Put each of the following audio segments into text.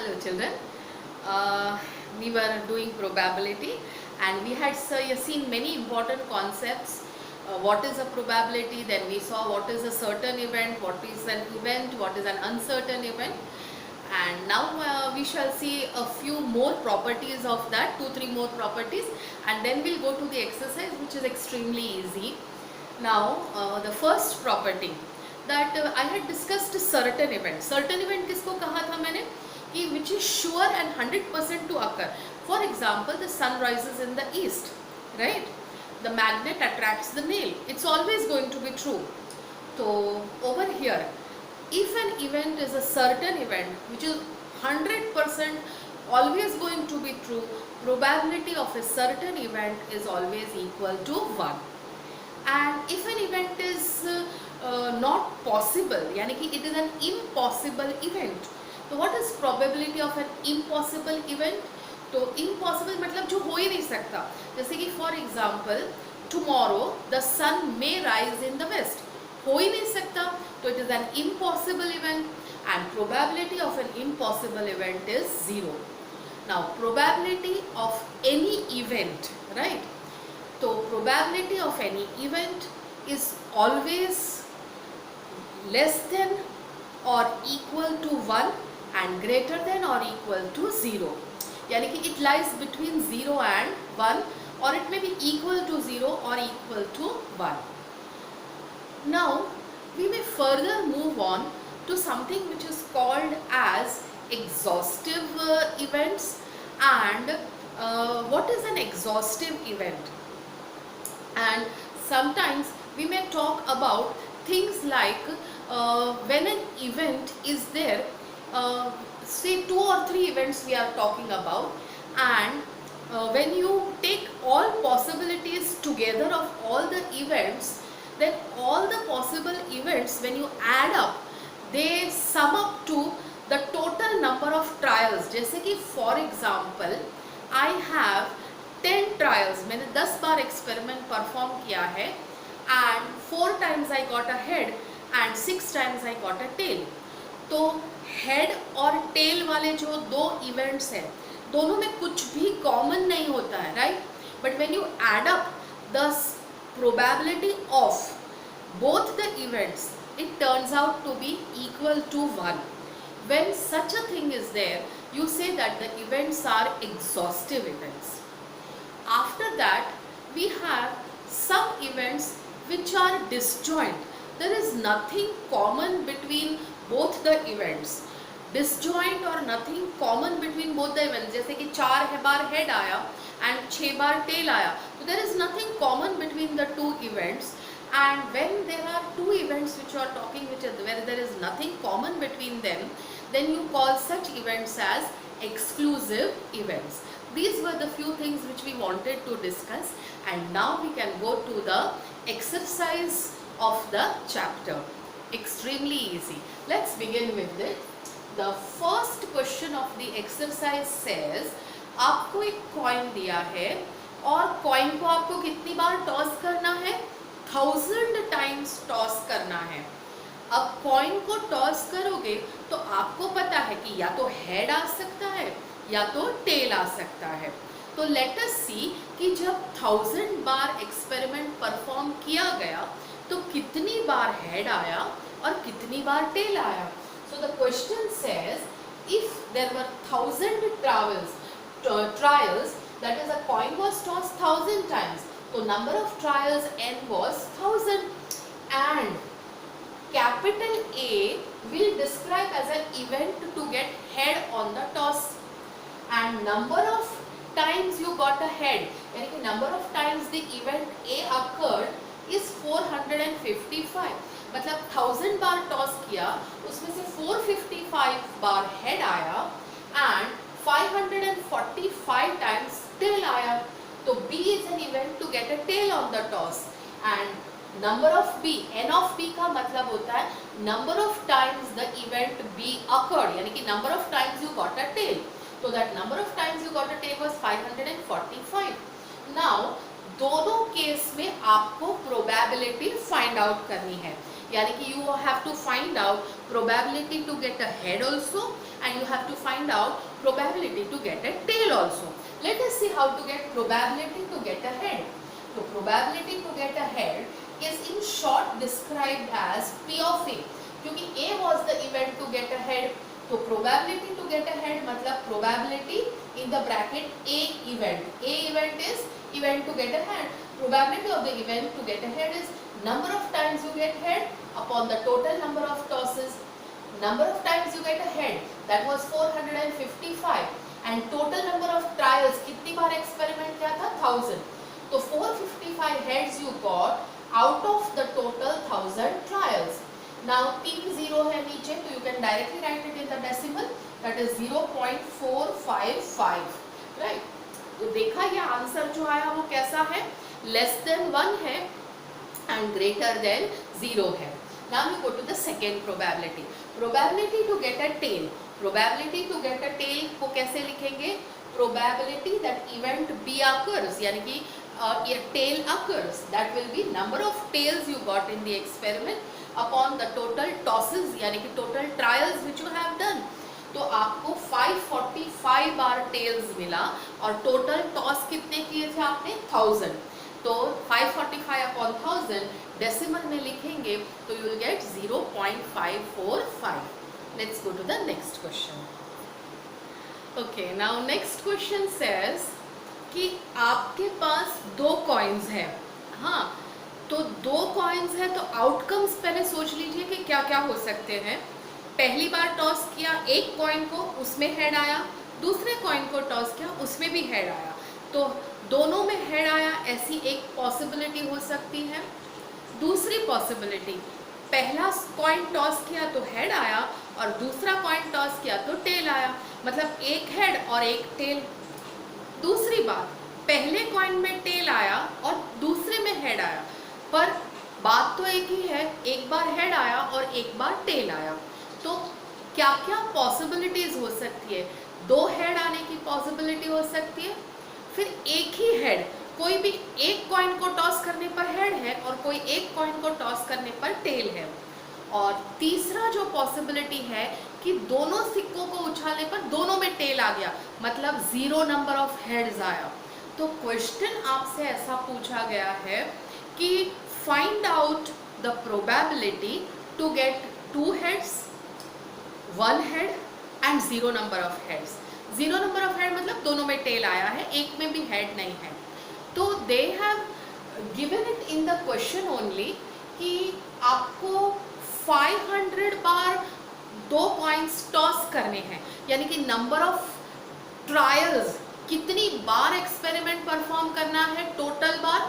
Hello children. We were doing probability and we had seen many important concepts. What is a probability? Then we saw what is a certain event, what is an event, what is an uncertain event. And now we shall see a few more properties of that, 2-3 more properties, and then we'll go to the exercise, which is extremely easy. Now the first property that I had discussed certain event. Certain event किसको कहा था मैंने कि which is sure and 100% to occur. For example, the sun rises in the east, right? The magnet attracts the nail. It's always going to be true. So over here, if an event is a certain event which is 100% always going to be true, probability of a certain event is always equal to 1. And if an event is not possible, यानी कि it is an impossible event, तो what is probability of an impossible event? तो impossible मतलब जो हो ही नहीं सकता. जैसे कि for example, tomorrow the sun may rise in the west. हो ही नहीं सकता, तो it is an impossible event, and probability of an impossible event is 0. Now probability of any event, right? So probability of any event is always less than or equal to 1 and greater than or equal to 0. यानी कि it lies between 0 and 1, or it may be equal to 0 or equal to 1. Now we may further move on to something which is called as exhaustive events. And what is an exhaustive event? And sometimes we may talk about things like when an event is there, say 2 or 3 events we are talking about, and when you take all possibilities together of all the events, then all the possible events, when you add up, they sum up to the total number of trials. जैसे कि for example, I have 10 trials, मैंने 10 बार experiment perform किया है, and 4 times I got a head and 6 times I got a tail. तो head और tell वाले जो 2 events हैं, दोनों में कुछ भी कॉमन नहीं होता है, right? But when you add up the probability of both the events, it turns out to be equal to 1. When such a thing is there, you say that the events are exhaustive events. After that, we have some events which are disjoint. There is nothing common between both the events. Disjoint or nothing common between both the events. जैसे कि 4 बार head आया and 6 bar tail आया, so there is nothing common between the 2 events. And when there are 2 events which you are talking, where there is nothing common between them, then you call such events as exclusive events. These were the few things which we wanted to discuss, and now we can go to the exercise of the chapter. Extremely easy. Let's begin with it. The first question of the exercise says, आपको एक coin दिया है और coin को आपको कितनी बार toss करना है? 1000 टाइम्स टॉस करना है. अब कॉइन को टॉस करोगे तो आपको पता है कि या तो हेड आ सकता है या तो टेल आ सकता है. तो लेट अस सी कि जब 1000 बार एक्सपेरिमेंट परफॉर्म किया गया तो कितनी बार हेड आया और कितनी बार टेल आया. So the question says if there were 1000 trials, that is a coin was tossed 1000 times, so number of trials n was 1000, and capital A will describe as an event to get head on the toss, and number of times you got a head, यानी कि number of times the event A occurred is 455. मतलब 1000 बार toss किया, उसमें से 455 बार head आया and 545 times tail आया. तो B is an event to get a tail on the toss, and number of B, n of B का मतलब होता है number of times the event B occurred, यानी कि number of times you got a tail. So that number of times you got a tail was 545. Now दोनों case में आपको probability find out करनी है, यानी कि you have to find out probability to get a head also, and you have to find out probability to get a tail also. Let us see how to get probability to get a head. So probability to get a head is in short described as P of A, क्योंकि A was the event to get a head, तो probability to get a head मतलब probability in the bracket A event. A event is event to get a head. Probability of the event to get a head is number of times you get head upon the total number of tosses. Number of times you get a head, that was 455, and total number of trials, कितनी बार experiment किया था? 1000. तो 455 heads you got out of the total 1000 trials. Now 3 0 है नीचे, तो you can directly write it in the decimal, that is 0.455, right? तो देखा ये आंसर जो आया वो कैसा है? लेस देन 1 है and greater than 0 है. Now we go to the second probability. Probability to get a tail. Probability to get a tail को कैसे लिखेंगे? Probability that event B occurs, यानी कि a tail occurs. That will be number of tails you got in the experiment upon the total tosses, यानी कि total trials which you have done. तो आपको 545 बार tales मिला और टोटल टॉस कितने किए थे आपने? 1000. तो 545 अपॉन 1000 डेसिमल में लिखेंगे तो you will get 0.545. Let's go to the next question. Okay, now next question says कि आपके पास 2 कॉइन्स हैं. हाँ, तो 2 कॉइन्स हैं, तो आउटकम्स पहले सोच लीजिए कि क्या क्या हो सकते हैं. पहली बार टॉस किया एक कॉइन को, उसमें हेड आया. दूसरे कॉइन को टॉस किया, उसमें भी हेड आया. तो दोनों में हेड आया, ऐसी एक पॉसिबिलिटी हो सकती है. दूसरी पॉसिबिलिटी, पहला कॉइन टॉस किया तो हेड आया और दूसरा कॉइन टॉस किया तो टेल आया, मतलब एक हेड और एक टेल. दूसरी बात, पहले कॉइन में टेल आया और दूसरे में हेड आया, पर बात तो एक ही है, एक बार हेड आया और एक बार टेल आया. तो क्या क्या पॉसिबिलिटीज हो सकती है? 2 हेड आने की पॉसिबिलिटी हो सकती है, फिर एक ही हेड, कोई भी एक कॉइन को टॉस करने पर हेड है और कोई एक कॉइन को टॉस करने पर टेल है. और तीसरा जो पॉसिबिलिटी है कि दोनों सिक्कों को उछालने पर दोनों में टेल आ गया, मतलब 0 नंबर ऑफ हेड्स आया. तो क्वेश्चन आपसे ऐसा पूछा गया है कि find out the probability to get 2 heads, 1 head and 0 number of heads. 0 number of head मतलब दोनों में टेल आया है, एक में भी हेड नहीं है. तो they have given it in the question only कि आपको 500 बार 2 कॉइन्स टॉस करने हैं, यानी कि नंबर ऑफ ट्रायल्स, कितनी बार एक्सपेरिमेंट परफॉर्म करना है टोटल बार.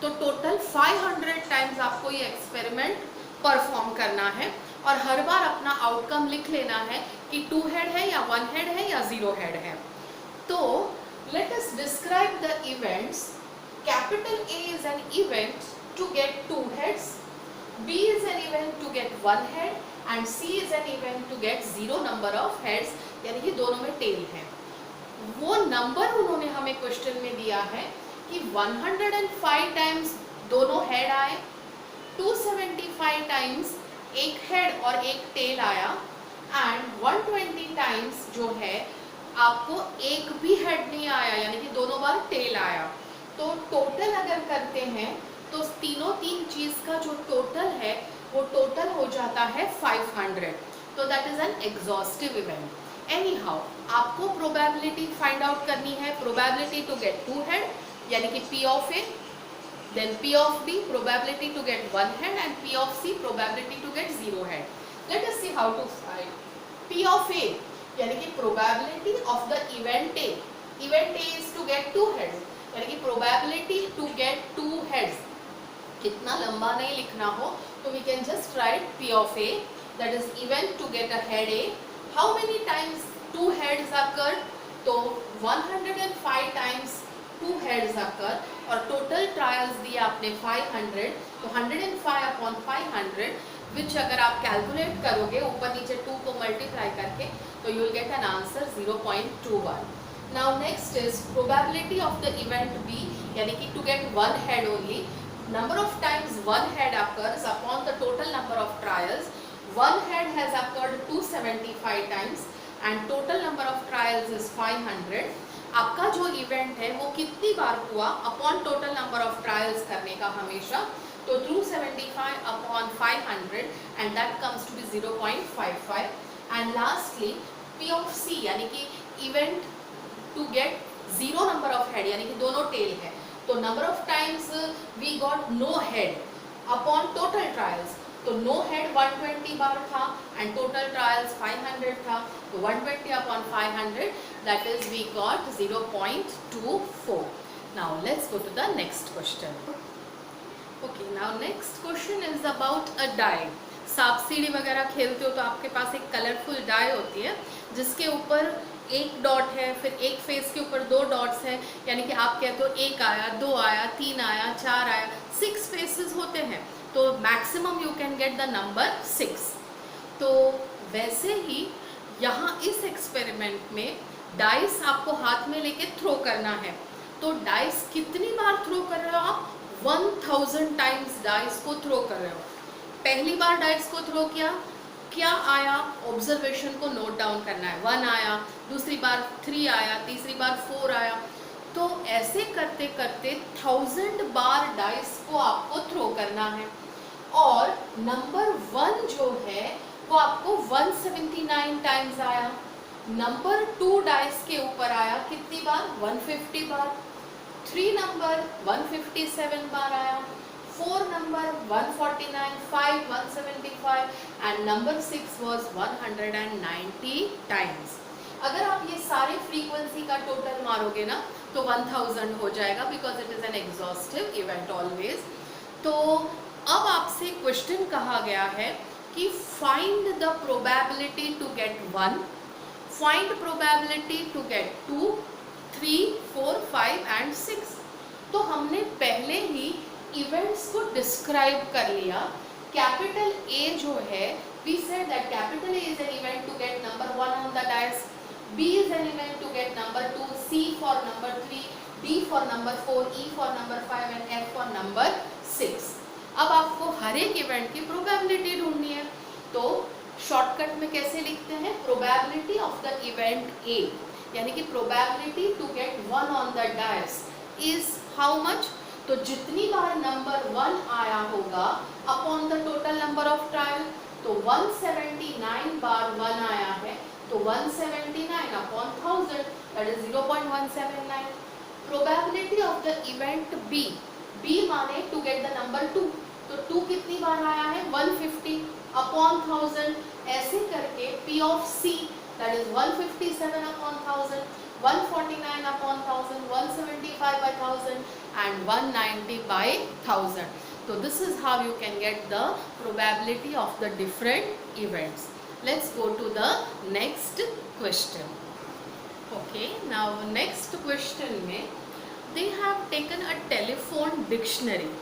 तो टोटल 500 टाइम्स आपको ये एक्सपेरिमेंट परफॉर्म करना है और हर बार अपना आउटकम लिख लेना है कि 2 हेड है या 1 हेड है या 0 हेड है. तो let us describe the events. Capital A is an event to get 2 heads, B is an event to get 1 head and C is an event to get 0 number of heads, यानी कि दोनों में tell है. वो number उन्होंने हमें question में दिया है कि 105 टाइम्स दोनों हेड आए, 275 टाइम्स एक हेड और एक टेल आया एंड 120 टाइम्स जो है आपको एक भी हेड नहीं आया, यानी कि दोनों बार टेल आया. तो टोटल अगर करते हैं तो तीन चीज़ का जो टोटल है वो टोटल हो जाता है 500. तो that is an exhaustive event. Any how आपको प्रोबेबिलिटी फाइंड आउट करनी है. प्रोबेबिलिटी टू गेट 2 हेड यानी कि P of A, then P of B, probability to get 1 head, and P of C, probability to get 0 head. Let us see how to find P of A, यानी कि probability of the event A. Event A is to get 2 heads, यानी कि probability to get 2 heads. कितना लंबा नहीं लिखना हो तो we can just write P of A, that is event to get a head A. How many times 2 heads occurred? तो 105 times 2 heads occur और टोटल ट्रायल्स दिए आपने 500, तो 105 अपॉन 500 विच अगर आप कैलकुलेट करोगे ऊपर नीचे 2 को मल्टीप्लाई करके तो you will get an answer 0.21. Now next is probability of the event B, यानी कि to get 1 head only. Number of times 1 head occurs upon the total number of trials. one head has occurred 275 times and total number of trials is 500. आपका जो event है वो कितनी बार हुआ upon total number of trials करने का हमेशा, तो 275 upon 500 and that comes to be 0.55. And lastly P of C यानी कि event to get zero number of head यानी कि दोनों टेल है, तो number of times we got no head upon total trials, तो नो हेड 120 बार था एंड टोटल ट्रायल्स 500 था, तो 120 upon 500 that is we got 0.24. now let's go to the next question. okay, now next question is about a die. सांप सीढ़ी वगैरह खेलते हो तो आपके पास एक कलरफुल डाई होती है जिसके ऊपर एक डॉट है, फिर एक फेस के ऊपर दो डॉट्स है, यानी कि आप कहते हो एक आया, दो आया, तीन आया, चार आया, 6 फेसेस होते हैं, तो maximum you can get the number 6. तो वैसे ही यहाँ इस एक्सपेरिमेंट में डाइस आपको हाथ में लेके थ्रो करना है, तो डाइस कितनी बार थ्रो कर रहे हो आप? 1000 टाइम्स डाइस को थ्रो कर रहे हो. पहली बार डाइस को थ्रो किया, क्या आया ऑब्जर्वेशन को नोट डाउन करना है. 1 आया, दूसरी बार 3 आया, तीसरी बार 4 आया, तो ऐसे करते करते 1000 बार डाइस को आपको थ्रो करना है. और नंबर 1 जो है वो आपको 179 टाइम्स आया. नंबर 2 डाइस के ऊपर आया कितनी बार? 150 बार. 3 नंबर 157 बार आया. 4 number 149, 5 175 and number 6 was 190 times. अगर आप ये सारे फ्रीक्वेंसी का टोटल मारोगे ना तो 1000 हो जाएगा, because it is an exhaustive event always. तो अब आपसे क्वेश्चन कहा गया है कि find the probability to get 1, find probability to get 2, 3, 4, 5 and 6. तो हमने पहले ही इवेंट्स को डिस्क्राइब कर लिया. कैपिटल ए जो है, we said that capital A is an event to get number 1 on the dice, B is an event to get number 2, C for number 3, D for number 4, E for number 5 and F for number 6. अब आपको हर एक event की probability ढूंढनी है, तो shortcut में कैसे लिखते हैं? Probability of the event A, यानी कि probability to get 1 on the dice is how much? तो जितनी बार नंबर 1 आया होगा upon the total number of trial, तो 179 बार 1 आया है, तो 179 upon 1000 that is 0.179. Probability of the event B, B माने टू गेट द नंबर 2, तो 2 कितनी बार आया है? 150 अपॉन 1000. ऐसे करके P of C that is 157 upon 1000, 149 upon 1000, 175 by 1000 and 190 by 1000. So this is how you can get the probability of the different events. Let's go to the next question. Okay, now next question में they have taken a telephone dictionary.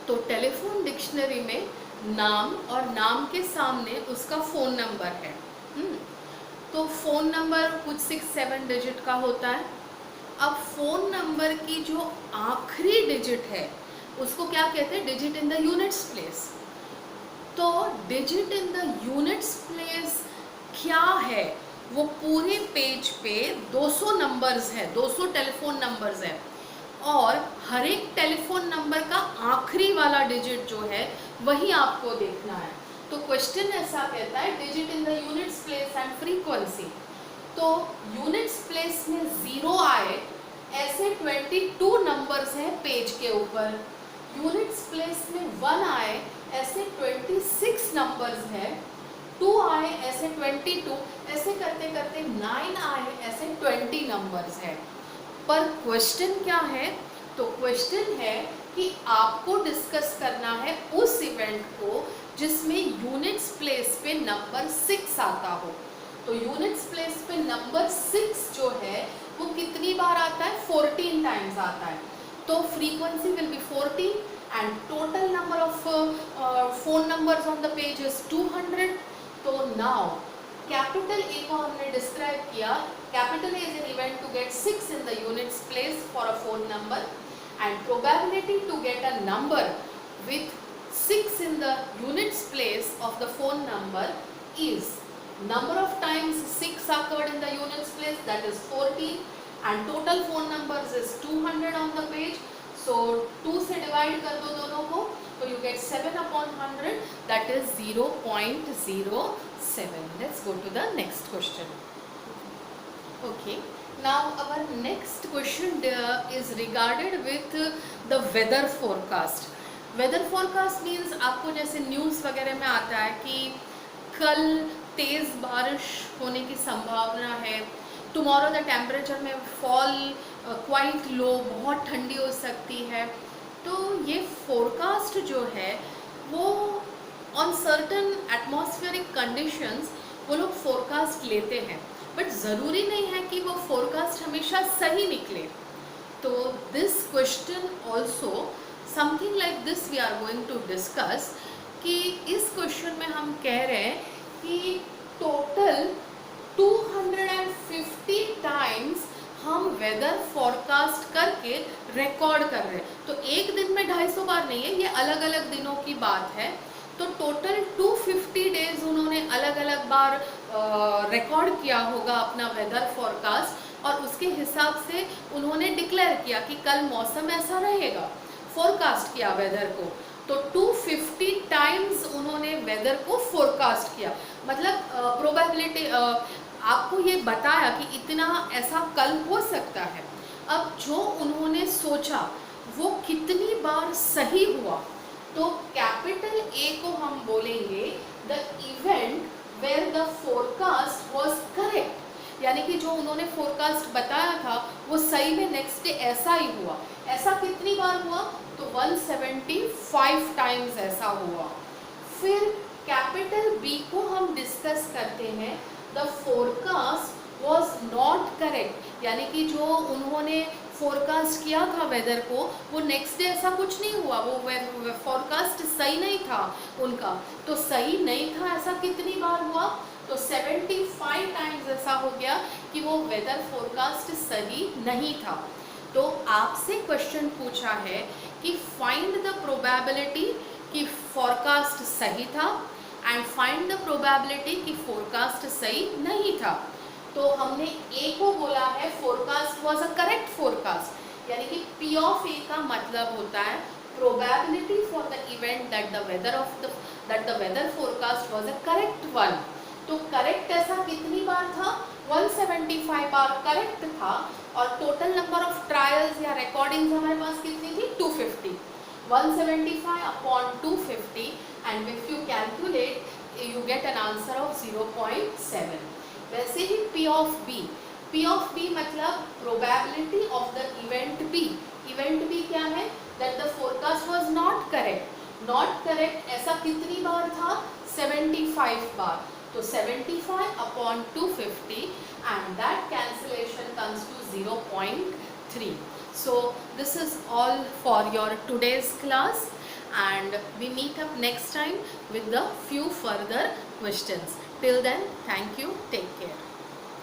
तो telephone dictionary में नाम और नाम के सामने उसका phone number है. तो फ़ोन नंबर कुछ 6-7 डिजिट का होता है. अब फ़ोन नंबर की जो आखिरी डिजिट है उसको क्या कहते हैं? Digit in the units place. तो digit in the units place क्या है? वो पूरे पेज पे 200 नंबर्स है, 200 टेलीफोन नंबर्स है, और हर एक टेलीफोन नंबर का आखिरी वाला डिजिट जो है वही आपको देखना है. तो क्वेश्चन ऐसा कहता है digit in the units place and frequency. तो यूनिट्स प्लेस में 0 आए ऐसे 22 नंबर्स हैं पेज के ऊपर. यूनिट्स प्लेस में 1 आए ऐसे 26 नंबर्स हैं. 2 आए ऐसे 22, ऐसे करते करते 9 आए ऐसे 20 नंबर्स हैं. पर क्वेश्चन क्या है? तो क्वेश्चन है कि आपको डिस्कस करना है उस इवेंट को जिसमें यूनिट्स प्लेस पे नंबर 6 आता हो. तो यूनिट्स प्लेस पे नंबर 6 जो है वो कितनी बार आता है? 14 टाइम्स आता है. तो frequency will be 14 and total number of phone numbers on the page is 200. तो नाउ कैपिटल ए को हमने डिस्क्राइब किया. Capital A is an event to get 6 in the units place for a phone number, and probability to get a number with 6 in the units place of the phone number is number of times 6 occurred in the units place, that is 14, and total phone numbers is 200 on the page. So 2 से divide कर दो दोनों को, तो you get 7/100, that is 0.07. Let's go to the next question. Okay, now our next question is regarded with the weather forecast. Weather forecast means आपको जैसे news वगैरह में आता है कि कल तेज़ बारिश होने की संभावना है, टुमारो द टेम्परेचर में फॉल क्वाइट लो, बहुत ठंडी हो सकती है। तो ये फोरकास्ट जो है वो ऑन सर्टन एटमॉस्फेरिक कंडीशंस वो लोग फोरकास्ट लेते हैं, बट ज़रूरी नहीं है कि वो फोरकास्ट हमेशा सही निकले। तो this question also something like this we are going to discuss, कि इस क्वेश्चन में हम कह रहे हैं कि टोटल 250 टाइम्स हम वेदर फॉरकास्ट करके रिकॉर्ड कर रहे हैं। तो एक दिन में 250 बार नहीं है, ये अलग अलग दिनों की बात है। तो टोटल 250 डेज उन्होंने अलग अलग बार रिकॉर्ड किया होगा अपना वेदर फॉरकास्ट, और उसके हिसाब से उन्होंने डिक्लेयर किया कि कल मौसम ऐसा रहेगा, फोरकास्ट किया वेदर को। तो 250 टाइम्स उन्होंने वेदर को फोरकास्ट किया, मतलब प्रोबेबिलिटी आपको ये बताया कि इतना ऐसा कल हो सकता है। अब जो उन्होंने सोचा वो कितनी बार सही हुआ, तो कैपिटल ए को हम बोलेंगे the event where the forecast was correct, यानी कि जो उन्होंने फोरकास्ट बताया था वो सही में नेक्स्ट डे ऐसा ही हुआ। ऐसा कितनी बार हुआ, तो 175 टाइम्स ऐसा हुआ। फिर कैपिटल बी को हम डिस्कस करते हैं, the forecast was not correct, यानी कि जो उन्होंने फोरकास्ट किया था वेदर को वो नेक्स्ट डे ऐसा कुछ नहीं हुआ, वो फोरकास्ट सही नहीं था उनका। तो सही नहीं था ऐसा कितनी बार हुआ, तो 75 टाइम्स ऐसा हो गया कि वो वेदर फोरकास्ट सही नहीं था। तो आपसे क्वेश्चन पूछा है कि फाइंड द प्रोबेबिलिटी कि फोरकास्ट सही था एंड फाइंड द प्रोबेबिलिटी कि फोरकास्ट सही नहीं था। तो हमने ए को बोला है forecast was a correct forecast, यानी कि पी ऑफ ए का मतलब होता है probability for the event that the weather forecast was a correct one. तो करेक्ट ऐसा कितनी बार था, 175 बार करेक्ट था, और टोटल नंबर ऑफ ट्रायल्स या रिकॉर्डिंग्स हमारे पास कितनी थी, 250। 175 upon 250 and if you calculate you get an answer of 0.7। वैसे ही पी ऑफ बी मतलब probability of the event B. Event B क्या है, that the forecast was not correct. Not correct ऐसा कितनी बार था, 75 बार। तो 75 upon 250 and that cancellation comes to 0.3. So this is all for your today's class, and we meet up next time with the few further questions. Till then, thank you, take care.